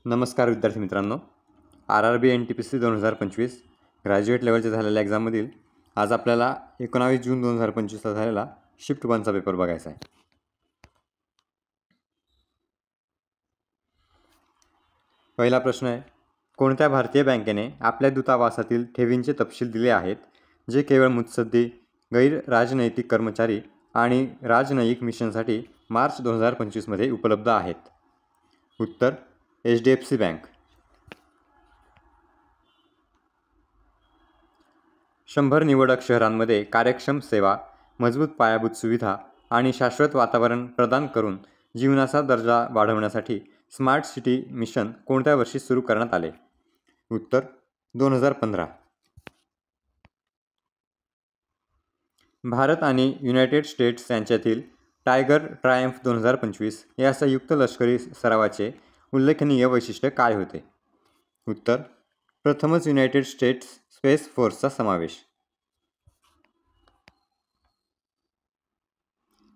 नमस्कार विद्यार्थी मित्रांनो, RRB NTPC 2025 ग्रॅज्युएट लेवलच्या झालेल्या एक्झाममधील आज आपल्याला 19 जून 2025ला झालेला शिफ्ट 1चा पेपर बघायचा आहे. पहिला प्रश्न आहे, कोणत्या भारतीय बँकेने आपल्या दूतावासातील ठेवींचे तपशील दिले आहेत जे केवळ मुत्सद्दी, गैर राजनैतिक कर्मचारी आणि राजनयिक मिशनसाठी मार्च 2025मध्ये उपलब्ध आहेत? उत्तर HDFC बँक. 100 निवडक शहरांमध्ये कार्यक्षम सेवा, मजबूत पायाभूत सुविधा आणि शाश्वत वातावरण प्रदान करून जीवनाचा दर्जा वाढवण्यासाठी स्मार्ट सिटी मिशन कोणत्या वर्षी सुरू करण्यात आले? उत्तर 2015. भारत आणि युनायटेड स्टेट्स यांच्यातील टायगर ट्रायम्फ 2025 या संयुक्त लष्करी सरावाचे उल्लेखनीय वैशिष्ट्य काय होते? उत्तर प्रथमच युनायटेड स्टेट्स स्पेस फोर्सचा समावेश.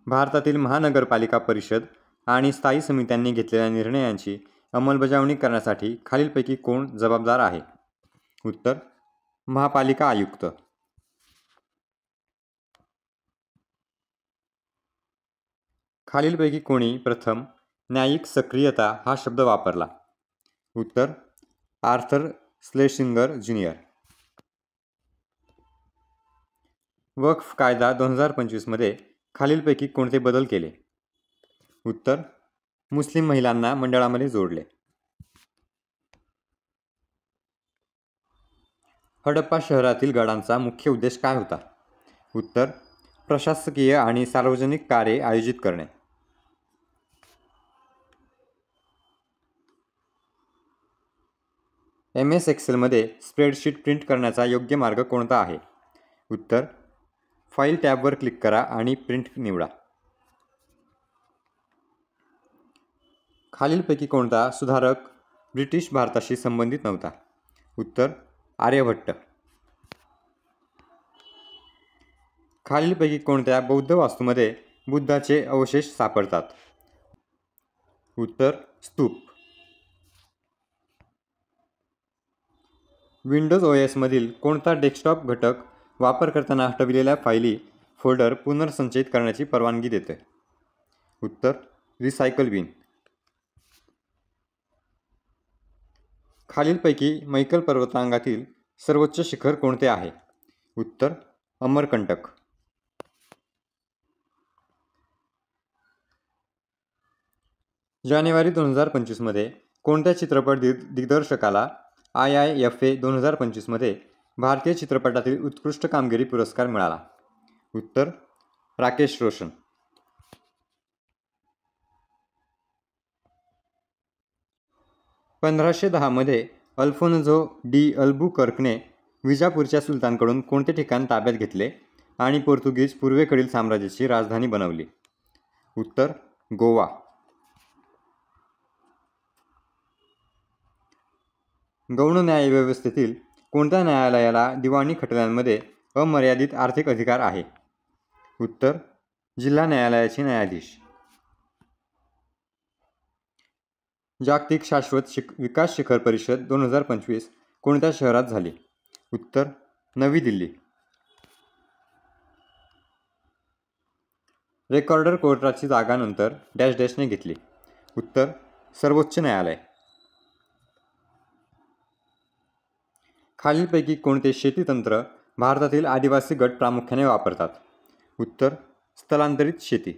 भारतातील महानगरपालिका परिषद आणि स्थायी समित्यांनी घेतलेल्या निर्णयांची अंमलबजावणी करण्यासाठी खालीलपैकी कोण जबाबदार आहे? उत्तर महापालिका आयुक्त. खालीलपैकी कोणी प्रथम न्यायिक सक्रियता हा शब्द वापरला? उत्तर आर्थर स्लेशिंगर ज्युनियर. वक्फ कायदा 2025 मध्ये खालीलपैकी कोणते बदल केले? उत्तर मुस्लिम महिलांना मंडळामध्ये जोडले. हडप्पा शहरातील गडांचा मुख्य उद्देश काय होता? उत्तर प्रशासकीय आणि सार्वजनिक कार्ये आयोजित करणे. MS एक्सेलमध्ये स्प्रेडशीट प्रिंट करण्याचा योग्य मार्ग कोणता आहे? उत्तर फाईल टॅबवर क्लिक करा आणि प्रिंट निवडा. खालीलपैकी कोणता सुधारक ब्रिटिश भारताशी संबंधित नव्हता? उत्तर आर्यभट्ट. खालीलपैकी कोणत्या बौद्ध वास्तूमध्ये बुद्धाचे अवशेष सापडतात? उत्तर स्तूप. विंडोज OS मधील कोणता डेस्कटॉप घटक वापरकर्त्यांना हटविलेल्या फायली फोल्डर पुनर्संचयित करण्याची परवानगी देते? उत्तर रिसायकल बिन. खालीलपैकी मैकल पर्वतरांगातील सर्वोच्च शिखर कोणते आहे? उत्तर अमरकंटक. जानेवारी 2025 मध्ये कोणत्या चित्रपट दिग्दर्शकाला IIFA 2025 मध्ये भारतीय चित्रपटातील उत्कृष्ट कामगिरी पुरस्कार मिळाला? उत्तर राकेश रोशन. (1510) मध्ये अल्फोन्झो डी अल्बुकर्कने विजापूरच्या सुलतानकडून कोणते ठिकाण ताब्यात घेतले आणि पोर्तुगीज पूर्वेकडील साम्राज्याची राजधानी बनवली? उत्तर गोवा. गौण न्यायव्यवस्थेतील कोणत्या न्यायालयाला दिवाणी खटल्यांमध्ये अमर्यादित आर्थिक अधिकार आहे? उत्तर जिल्हा न्यायालयाचे न्यायाधीश. जागतिक शाश्वत विकास शिखर परिषद 2025 कोणत्या शहरात झाली? उत्तर नवी दिल्ली. रेकॉर्डर कोर्टाची जागा नंतर डॅश डॅशने घेतली? उत्तर सर्वोच्च न्यायालय. खालीलपैकी कोणते शेतीतंत्र भारतातील आदिवासी गट प्रामुख्याने वापरतात? उत्तर स्थलांतरित शेती.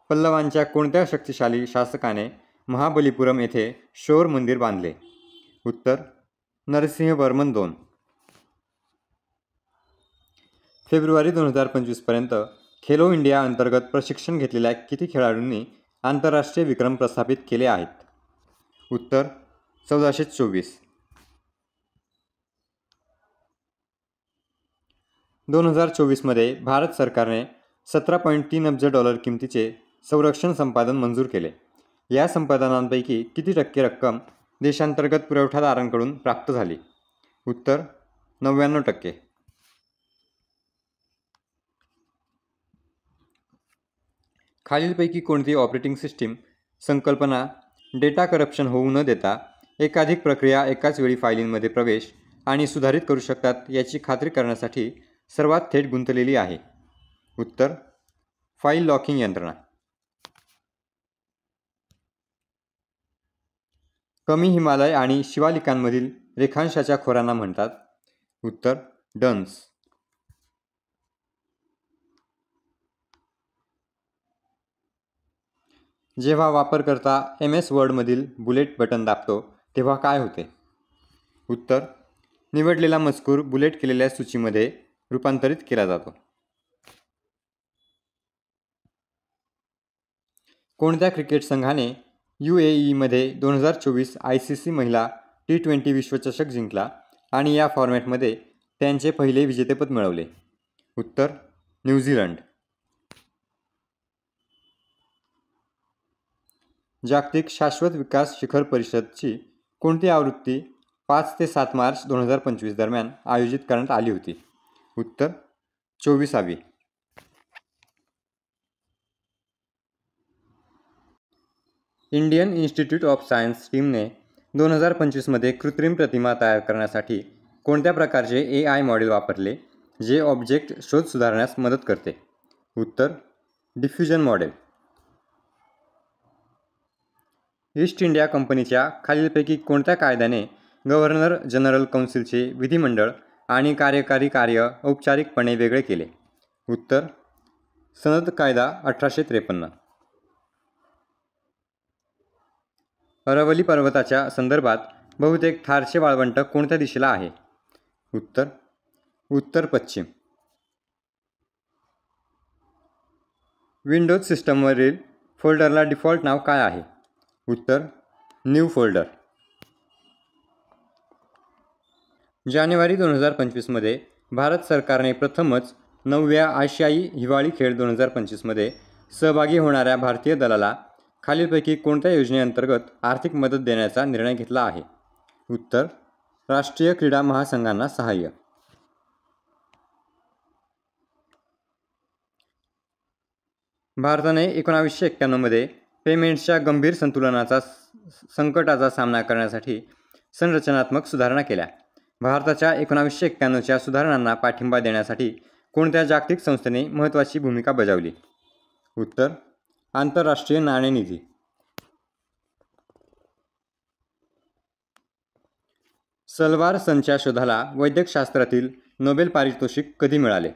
पल्लवांच्या कोणत्या शक्तिशाली शासकाने महाबलीपुरम येथे शोर मंदिर बांधले? उत्तर नरसिंहवर्मन II. फेब्रुवारी 2025 पर्यंत खेलो इंडिया अंतर्गत प्रशिक्षण घेतलेल्या किती खेळाडूंनी आंतरराष्ट्रीय विक्रम प्रस्थापित केले आहेत? उत्तर 1424. 2024 मध्ये भारत सरकारने $17.3 अब्ज किमतीचे संरक्षण संपादन मंजूर केले. या संपादनांपैकी किती टक्के रक्कम देशांतर्गत पुरवठादारांकडून प्राप्त झाली? उत्तर 99%. खालीलपैकी कोणती ऑपरेटिंग सिस्टीम संकल्पना डेटा करप्शन होऊ न देता एकाधिक प्रक्रिया एकाच वेळी फाईलींमध्ये प्रवेश आणि सुधारित करू शकतात याची खात्री करण्यासाठी सर्वात थेट गुंतलेली आहे. उत्तर फाईल लॉकिंग यंत्रणा. कमी हिमालय आणि शिवालिकांमधील रेखांशाच्या खोऱ्यांना म्हणतात. उत्तर डन्स. जेव्हा वापरकर्ता MS वर्डमधील बुलेट बटन दाबतो तेव्हा काय होते? उत्तर निवडलेला मजकूर बुलेट केलेल्या सूचीमध्ये रूपांतरित केला जातो. कोणत्या क्रिकेट संघाने UAEमध्ये 2024 ICC महिला T20 विश्वचषक जिंकला आणि या फॉर्मॅटमध्ये त्यांचे पहिले विजेतेपद मिळवले? उत्तर न्यूझीलंड. जागतिक शाश्वत विकास शिखर परिषदची कोणती आवृत्ती 5 ते 7 मार्च 2025 दरम्यान आयोजित करण्यात आली होती? उत्तर 24वी. इंडियन इन्स्टिट्यूट ऑफ सायन्स टीमने 2025मध्ये कृत्रिम प्रतिमा तयार करण्यासाठी कोणत्या प्रकारचे AI मॉडेल वापरले जे ऑब्जेक्ट शोध सुधारण्यास मदत करते? उत्तर डिफ्युजन मॉडेल. ईस्ट इंडिया कंपनीच्या खालीलपैकी कोणत्या कायद्याने गव्हर्नर जनरल कौन्सिलचे विधिमंडळ आणि कार्यकारी कार्य औपचारिकपणे वेगळे केले? उत्तर सनद कायदा 1853. अरवली पर्वताच्या संदर्भात बहुतेक थारचे वाळवंट कोणत्या दिशेला आहे? उत्तर उत्तर पश्चिम. विंडोज सिस्टमवरील फोल्डरला डिफॉल्ट नाव काय आहे? उत्तर न्यू फोल्डर. जानेवारी 2025मध्ये भारत सरकारने प्रथमच 9व्या आशियाई हिवाळी खेळ 2025मध्ये सहभागी होणाऱ्या भारतीय दलाला खालीलपैकी कोणत्या योजनेअंतर्गत आर्थिक मदत देण्याचा निर्णय घेतला आहे? उत्तर राष्ट्रीय क्रीडा महासंघांना सहाय्य. भारताने 1991मध्ये पेमेंट्सच्या गंभीर संकटाचा सामना करण्यासाठी संरचनात्मक सुधारणा केल्या. भारताच्या 1991च्या सुधारणांना पाठिंबा देण्यासाठी कोणत्या जागतिक संस्थेने महत्त्वाची भूमिका बजावली? उत्तर आंतरराष्ट्रीय नाणेनिधी. सलवार सनच्या शोधाला वैद्यकशास्त्रातील नोबेल पारितोषिक कधी मिळाले?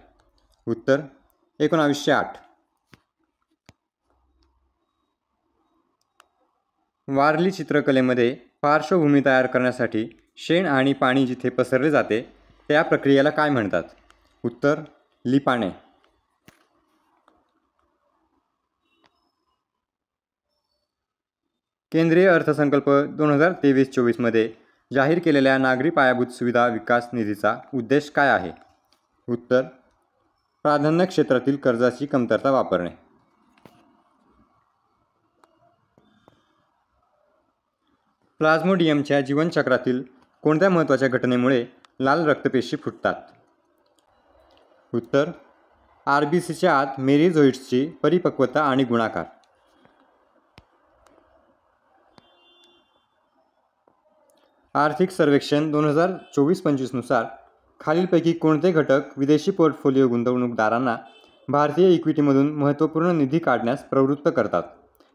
उत्तर 1908. वारली चित्रकलेमध्ये पार्श्वभूमी तयार करण्यासाठी शेण आणि पाणी जिथे पसरले जाते त्या प्रक्रियेला काय म्हणतात? उत्तर लिपाणे. केंद्रीय अर्थसंकल्प 2023-24मध्ये जाहीर केलेल्या नागरी पायाभूत सुविधा विकास निधीचा उद्देश काय आहे? उत्तर प्राधान्य क्षेत्रातील कर्जाची कमतरता वापरणे. प्लाझ्मोडियमच्या जीवनचक्रातील कोणत्या महत्त्वाच्या घटनेमुळे लाल रक्तपेशी फुटतात? उत्तर RBCच्या आत मेरिझोइट्सची परिपक्वता आणि गुणाकार. आर्थिक सर्वेक्षण 2024-25 नुसार खालीलपैकी कोणते घटक विदेशी पोर्टफोलिओ गुंतवणूकदारांना भारतीय इक्विटीमधून महत्त्वपूर्ण निधी काढण्यास प्रवृत्त करतात?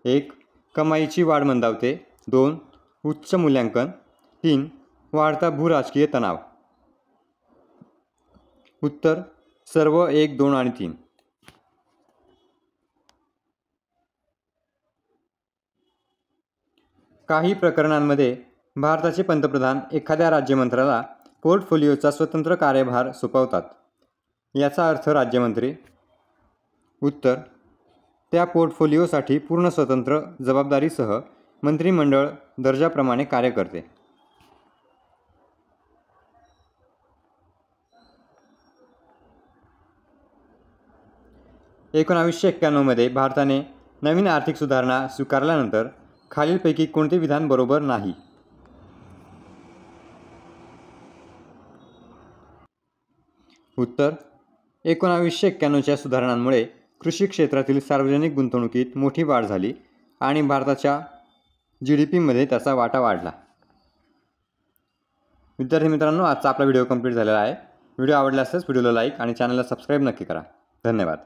1. कमाईची वाढ मंदावते. 2. उच्च मूल्यांकन. 3. वाढता भूराजकीय तणाव. उत्तर सर्व 1, 2 आणि 3. काही प्रकरणांमध्ये भारताचे पंतप्रधान एखाद्या राज्यमंत्र्याला पोर्टफोलिओचा स्वतंत्र कार्यभार सोपवतात. याचा अर्थ राज्यमंत्री? उत्तर त्या पोर्टफोलिओसाठी पूर्ण स्वतंत्र जबाबदारीसह मंत्रिमंडळ दर्जाप्रमाणे कार्य करते. मध्ये भारताने नवीन आर्थिक सुधारणा स्वीकारल्यानंतर खालीलपैकी कोणते विधान बरोबर नाही? उत्तर 1991च्या सुधारणांमुळे कृषी क्षेत्रातील सार्वजनिक गुंतवणुकीत मोठी वाढ झाली आणि भारताच्या GDPमध्ये त्याचा वाटा वाढला. विद्यार्थी मित्रांनो, आजचा आपला व्हिडिओ कंप्लीट झालेला आहे. व्हिडिओ आवडला असेल व्हिडिओला लाईक आणि चॅनलला सबस्क्राईब नक्की करा. धन्यवाद.